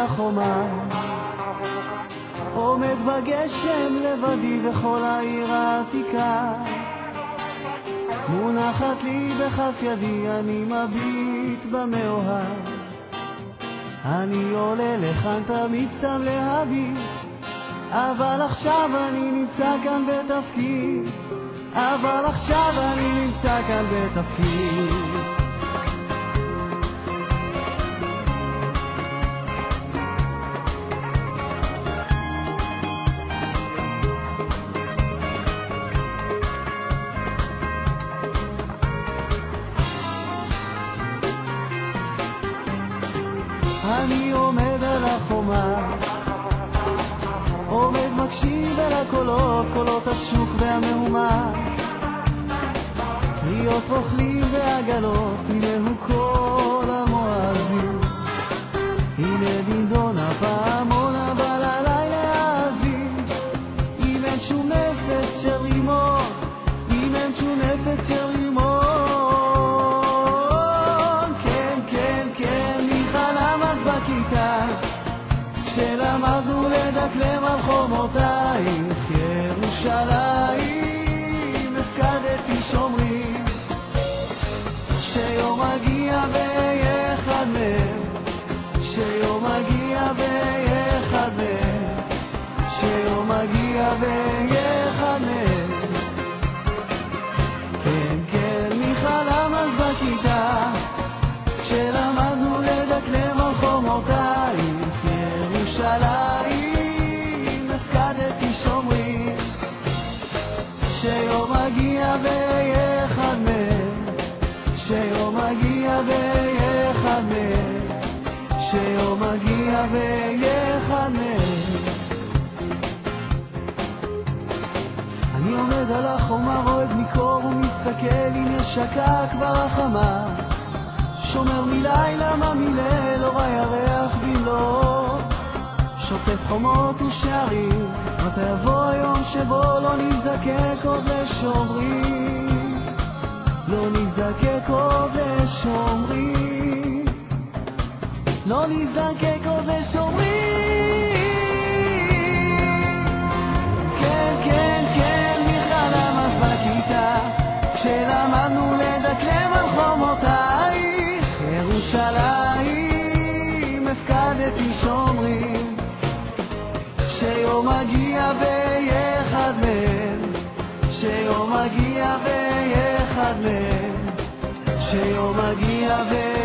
החומה, עומד בגשם לבדי בכל העיר העתיקה, מונחת לי בכף ידי, אני מביט במאוהב, אני עולה לכאן תמיד סתם להביט, אבל עכשיו אני נמצא כאן בתפקיד, אבל עכשיו אני נמצא כאן בתפקיד. אני עומד על החומה, עומד מקשיב אל הקולות, קולות השוק והמהומה, קריאות רוכלים ועגלות, הנה הוא כל המואזין, הנה דינדון הפעמון הבא ללילה האזין, אם אין שום נפץ של רימון, אם אין שום נפץ של רימון, כשלמדנו לדקלם על חומותייך ירושלים, הפקדתי שומרים, שיום מגיע ואהיה אחד מהם, שיום מגיע ואהיה אחד מהם, שיום מגיע ואהיה אחד מהם. כן, כן, מי חלם אז בכיתה, כשלמדנו לדקלם על חומותייך ירושלים, הפקדתי שומרים, שיום מגיע ואהיה אחד מהם, שיום מגיע ואהיה אחד מהם, שיום מגיע ואהיה אחד מהם. אני עומד על החומה, רועד מקור ומסתכל, אם יש שקה כבר החמה, שומר מלילה מה מליל, אור הירח במלואו, שוטף חומות ושערים, מתי יבוא היום שבו לא נזדקק עוד לשומרים, לא נזדקק עוד לשומרים, לא נזדקק עוד לשומרים. כן, כן, כן, מי חלם אז בכיתה, כשלמדנו לדקלם על חומותייך ירושלים, הפקדתי שומרים, שיום מגיע ואהיה אחד מהם, שיום מגיע ואהיה אחד מהם, שיום מגיע ואהיה